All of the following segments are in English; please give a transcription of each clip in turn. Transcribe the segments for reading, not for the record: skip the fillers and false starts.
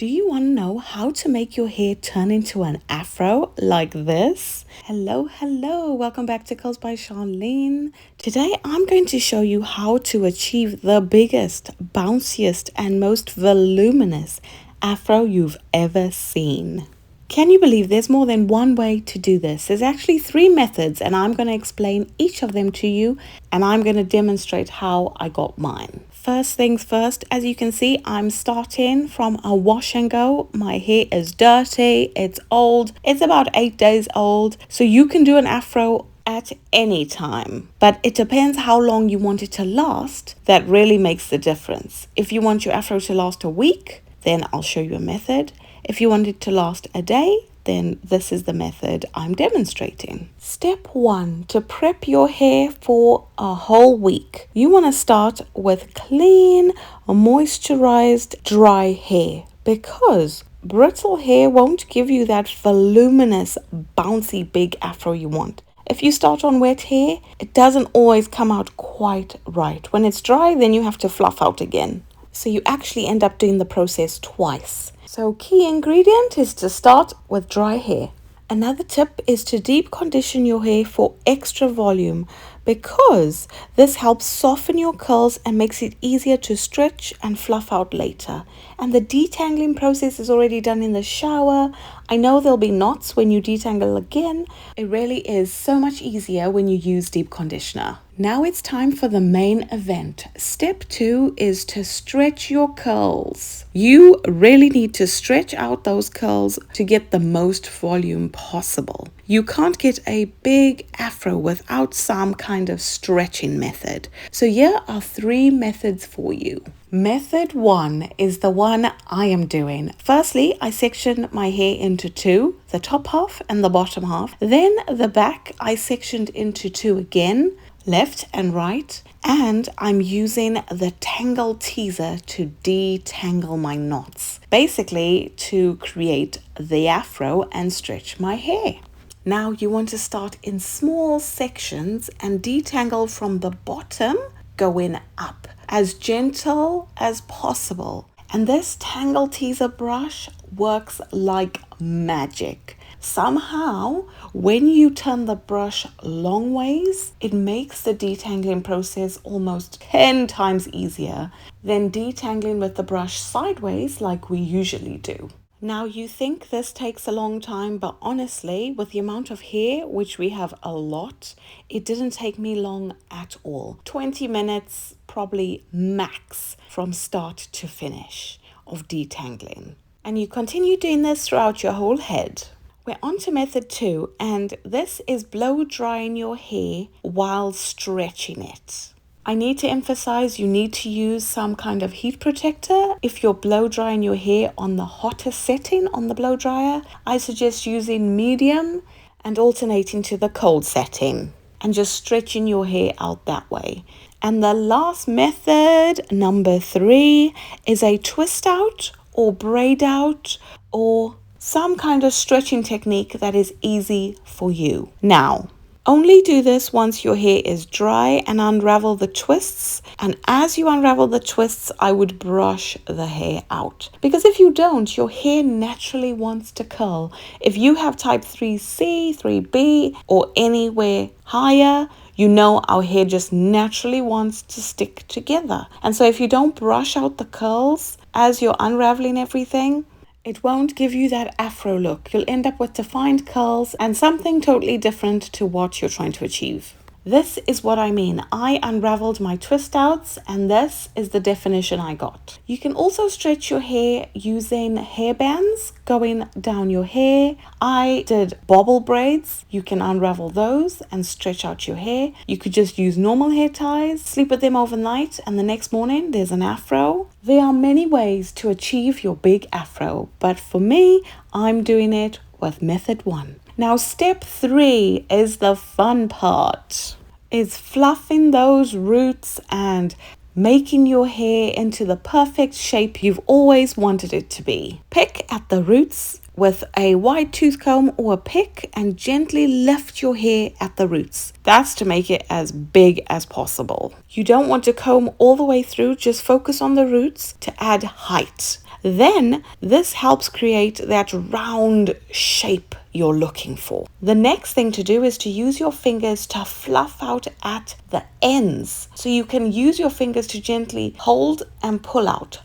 Do you want to know how to make your hair turn into an afro like this? Hello, welcome back to Curls by Sharlene. Today I'm going to show you how to achieve the biggest, bounciest and most voluminous afro you've ever seen. Can you believe there's more than one way to do this? There's actually 3 methods and I'm going to explain each of them to you and I'm going to demonstrate how I got mine. First things first, as you can see, I'm starting from a wash and go. My hair is dirty, it's old, it's about 8 days old. So you can do an afro at any time, but it depends how long you want it to last. That really makes the difference. If you want your afro to last a week, then I'll show you a method. If you want it to last a day, then this is the method I'm demonstrating. Step 1, to prep your hair for a whole week. You want to start with clean, moisturized, dry hair because brittle hair won't give you that voluminous, bouncy, big afro you want. If you start on wet hair, it doesn't always come out quite right. When it's dry, then you have to fluff out again. So you actually end up doing the process twice. So key ingredient is to start with dry hair. Another tip is to deep condition your hair for extra volume because this helps soften your curls and makes it easier to stretch and fluff out later. And the detangling process is already done in the shower. I know there'll be knots when you detangle again. It really is so much easier when you use deep conditioner. Now it's time for the main event. Step 2 is to stretch your curls. You really need to stretch out those curls to get the most volume possible. You can't get a big afro without some kind of stretching method. So here are 3 methods for you. Method 1 is the one I am doing. Firstly, I section my hair into 2, the top half and the bottom half. Then the back I sectioned into 2 again, left and right, and I'm using the Tangle Teezer to detangle my knots, basically to create the afro and stretch my hair. Now you want to start in small sections and detangle from the bottom going up, as gentle as possible. And this Tangle Teezer brush works like magic. Somehow, when you turn the brush long ways, it makes the detangling process almost 10 times easier than detangling with the brush sideways like we usually do. Now you think this takes a long time, but honestly, with the amount of hair, which we have a lot, it didn't take me long at all. 20 minutes, probably max, from start to finish of detangling. And you continue doing this throughout your whole head. We're on to method 2, and this is blow drying your hair while stretching it. I need to emphasize you need to use some kind of heat protector. If you're blow drying your hair on the hottest setting on the blow dryer, I suggest using medium and alternating to the cold setting and just stretching your hair out that way. And the last method, number 3, is a twist out or braid out or some kind of stretching technique that is easy for you. Now, only do this once your hair is dry and unravel the twists. And as you unravel the twists, I would brush the hair out. Because if you don't, your hair naturally wants to curl. If you have type 3C, 3B, or anywhere higher, you know our hair just naturally wants to stick together. And so if you don't brush out the curls as you're unraveling everything, it won't give you that afro look. You'll end up with defined curls and something totally different to what you're trying to achieve. This is what I mean. I unraveled my twist outs and this is the definition I got. You can also stretch your hair using hair bands going down your hair. I did bobble braids. You can unravel those and stretch out your hair. You could just use normal hair ties, sleep with them overnight, and the next morning there's an afro. There are many ways to achieve your big afro, but for me, I'm doing it with method 1. Now, step 3 is the fun part. It's fluffing those roots and making your hair into the perfect shape you've always wanted it to be. Pick at the roots with a wide tooth comb or a pick and gently lift your hair at the roots. That's to make it as big as possible. You don't want to comb all the way through, just focus on the roots to add height. Then this helps create that round shape you're looking for. The next thing to do is to use your fingers to fluff out at the ends. So you can use your fingers to gently hold and pull out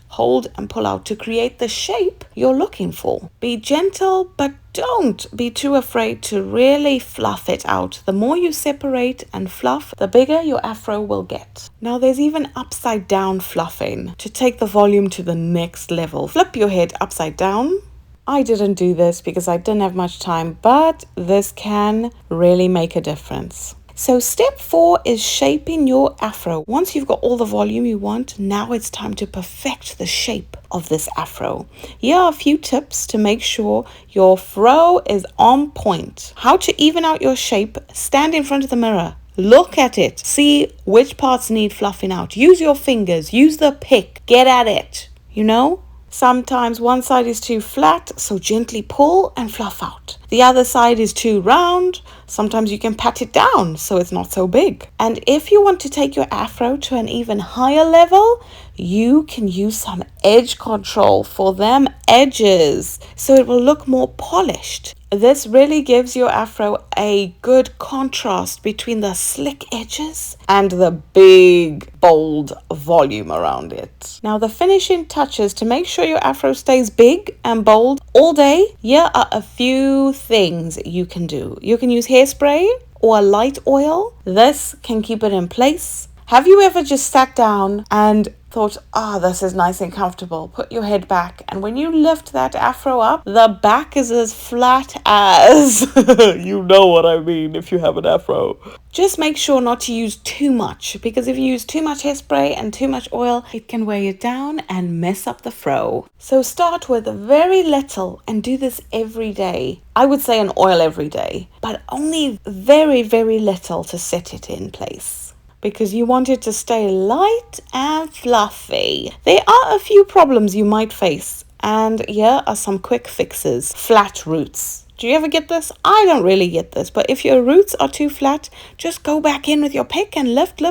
to create the shape you're looking for. Be gentle, but don't be too afraid to really fluff it out. The more you separate and fluff, the bigger your afro will get. Now there's even upside down fluffing to take the volume to the next level. Flip your head upside down. I didn't do this because I didn't have much time, but this can really make a difference. So step 4 is shaping your afro. Once you've got all the volume you want, now it's time to perfect the shape of this afro. Here are a few tips to make sure your fro is on point. How to even out your shape: stand in front of the mirror. Look at it. See which parts need fluffing out. Use your fingers. Use the pick. Get at it. You know? Sometimes one side is too flat, so gently pull and fluff out. The other side is too round. Sometimes you can pat it down so it's not so big. And if you want to take your afro to an even higher level, you can use some edge control for them edges so it will look more polished. This really gives your afro a good contrast between the slick edges and the big, bold volume around it. Now the finishing touches to make sure your afro stays big and bold all day, here are a few things you can do. You can use hairspray or a light oil. This can keep it in place. Have you ever just sat down and thought, this is nice and comfortable? Put your head back, and when you lift that afro up, the back is as flat as you know what I mean if you have an afro. Just make sure not to use too much, because if you use too much hairspray and too much oil, it can weigh it down and mess up the fro. So start with very little and do this every day. I would say an oil every day, but only very, very little to set it in place, because you want it to stay light and fluffy. There are a few problems you might face, and here are some quick fixes. Flat roots. Do you ever get this? I don't really get this, but if your roots are too flat, just go back in with your pick and lift.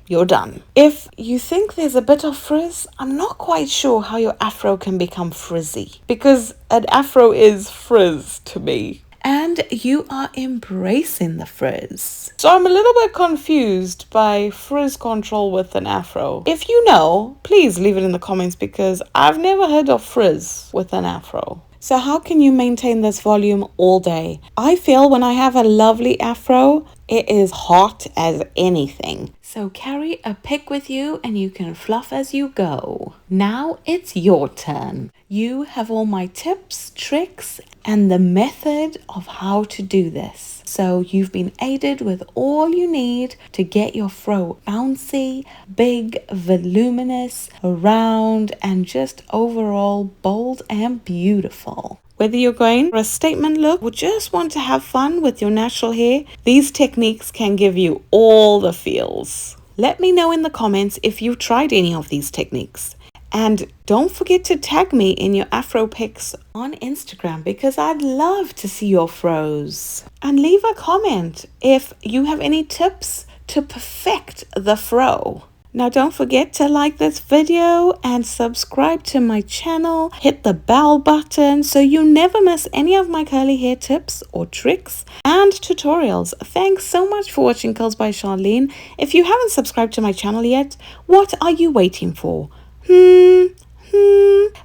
You're done. If you think there's a bit of frizz, I'm not quite sure how your afro can become frizzy, because an afro is frizz to me. And you are embracing the frizz. So I'm a little bit confused by Frizz Control with an afro. If you know, please leave it in the comments, because I've never heard of frizz with an afro. So how can you maintain this volume all day? I feel when I have a lovely afro, it is hot as anything. So carry a pick with you and you can fluff as you go. Now it's your turn. You have all my tips, tricks, and the method of how to do this. So you've been aided with all you need to get your fro bouncy, big, voluminous, round, and just overall bold and beautiful. Whether you're going for a statement look or just want to have fun with your natural hair, these techniques can give you all the feels. Let me know in the comments if you've tried any of these techniques. And don't forget to tag me in your afro pics on Instagram, because I'd love to see your fros. And leave a comment if you have any tips to perfect the fro. Now don't forget to like this video and subscribe to my channel. Hit the bell button so you never miss any of my curly hair tips or tricks and tutorials. Thanks so much for watching Curls by Sharlene. If you haven't subscribed to my channel yet, what are you waiting for?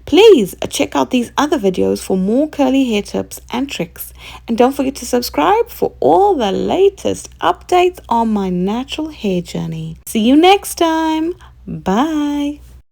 Please check out these other videos for more curly hair tips and tricks. And don't forget to subscribe for all the latest updates on my natural hair journey. See you next time. Bye.